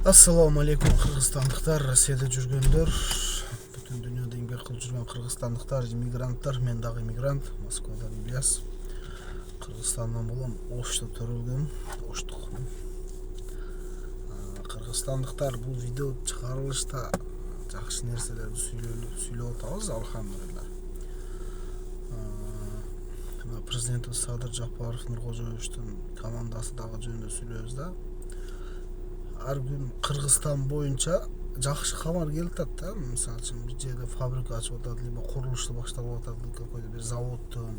Ассаламу алейкум кыргызстандыктар, Россияда жүргөндөр, бүтүн дүйнөдө эмгек кылып жүргөн кыргызстандыктар, иммигранттар, мен дагы иммигрант, Москвадан Ильяс. Кыргызстандан болом, Ошто төрөлгөм, Оштукмун. Кыргызстандыктар, бул видео чыгарылышта жакшы нерселерди сүйлөп атабыз, алхамдулилла. Президентибиз Садыр Жапаров, Нуркожоевичтин командасы дагы жөнүндө сүйлөбүз да. Ар күн Кыргызстан боюнча жакшы кабар келип атат да. Мисалы үчүн бир жерде фабрика ачып атат, либо курулушту башталып атат, какой-то бир заводдун,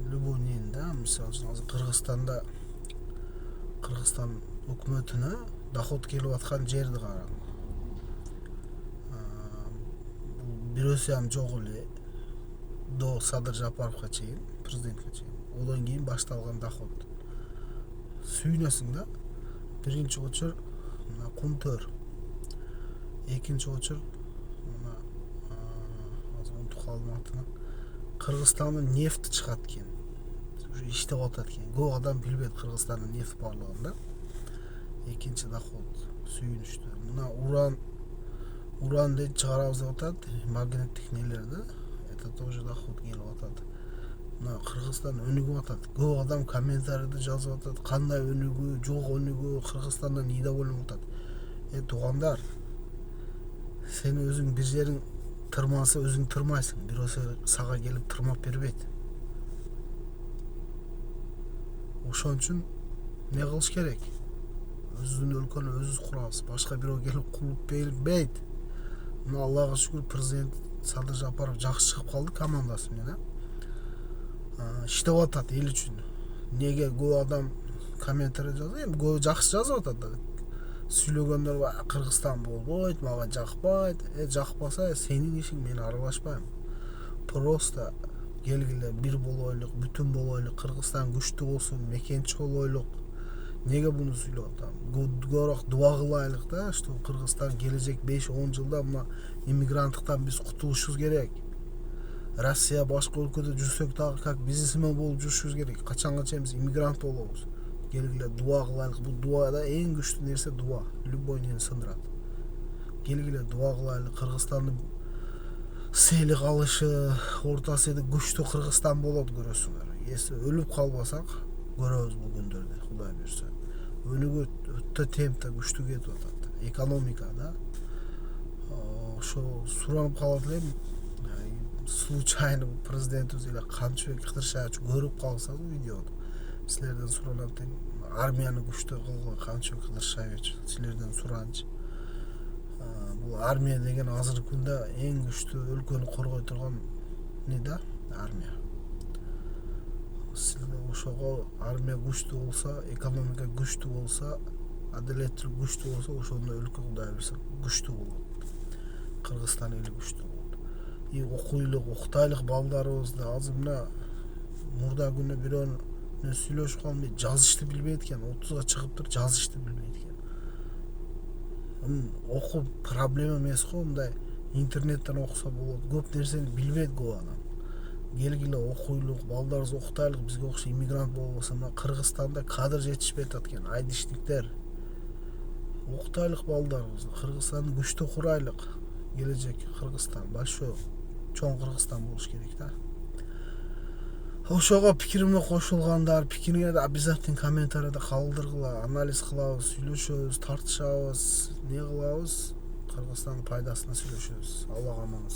любой ненин да. Мисалы үчүн азыр Кыргызстан өкмөтүнө доход келип аткан жерди караңыз. Бирөөсү ham жок эле. До Садыр Жапаровго чейин, президентке чейин. Одан кийин башталган доход. Сүйүнөсүң да. Биринчи очур Кумтөр, экинчи очур азыр унутуп калдым атын. Кыргызстандын нефти чыгат экен. Уже иштеп атат экен. Көп адам билбейт Кыргызстандын нефт барлыгын да. Экинчи доход сүйүнүштү. Мына уранды чыгарабыз деп атат, магниттик нелерди. Это тоже доход келип атат. Кыргызстан өнүгүп атат. Көп адам комментарийде жазып атат, кандай өнүгүү, жок өнүгүү, Кыргызстандан недоволен атат. Туугандар, сен өзүң бир жериң тырмаса өзүң тырмайсың, бирөөсү сага келип тырмап бербейт. Ошон үчүн эмне кылыш керек? Өзүбүздүн өлкөнү өзүбүз курабыз, башка бирөө келип кылып бербейт. Мына Аллага шүгүр, президент Садыр Жапаров жакшы чыгып калды командасы менен. Иштеп атат эл үчүн. Неге көп адам комментарий жазат, эми көп жакшы жазып атат да. Сүйлөгөндөр бар, Кыргызстан болбойт, мага жакпайт. Жакпаса сенин ишиң, мен аралашпайм. Просто келгиле бир болойлук, бүтүн болойлук, Кыргызстан күчтүү болсун, мекенчи болойлук. Неге буну сүйлөп атам? Көбүрөөк дуа кылайлык да, что Кыргызстан келечек 5-10 жылда мына иммигранттыктан биз кутулушубуз керек. Россия башка өлкөдө жүрсөк дагы как бизнесмен болуп жүрүшүбүз керек. Качанга чейин биз иммигрант болобуз. Келгиле дуа кылайлык. Бул дуада эң күчтүү нерсе дуа. Любой нени сындырат. Келгиле дуа кылайлык. Кыргызстандын сейли калышы, Орто Азияда күчтүү Кыргызстан болот көрөсүңөр. Эси өлүп калбасак, көрөбүз бул күндөрдө, Кудай буйрса. Өнүгөт өтө темпте күчтүү кетип атат. Экономика да. Ошо суранып калат элем. Случайно президентибиз эле Канчыбек Кыдыршаевич көрүп калса бул видеону, силерден суранат, армияны күчтүү кылгыла Канчыбек Кыдыршаевич, силерден суранчы. Бул армия деген азыркы күндө эң күчтүү өлкөнү коргой турган не да, армия. Ошого армия күчтүү болсо, экономика күчтүү болсо, адилеттүүлүк күчтүү болсо, ошондо өлкө Кудай буйрса күчтүү болот. Кыргызстан эли күчтүү болот. Окуйлук, уктайлык балдарыбызды азыр мына мурда күнү бирөөнү сүйлөшүп калдым, жазышты билбейт экен, 30га чыгыптыр, жазышты билбейт экен. Окуп проблема эмес го, мындай интернеттен окуса болот. Көп нерсени билбейт көп адам. Келгиле окуйлук, балдарыбыз уктайлык, бизге окшош иммигрант болбосо, мына Кыргызстанда кадр жетишпей атат экен, айдиштиктер. Уктайлык балдарыбызды, Кыргызстанды күчтүү курайлык. Келечек Кыргызстан большой, чоң Кыргызстан болуш керек да. Ошого пикириме кошулгандар, пикириңерди обязательно комментарийде калдыргыла, анализ кылабыз, сүйлөшөбүз, тартышабыз, не кылабыз, Кыргызстандын пайдасына сүйлөшөбүз. Аллага аман.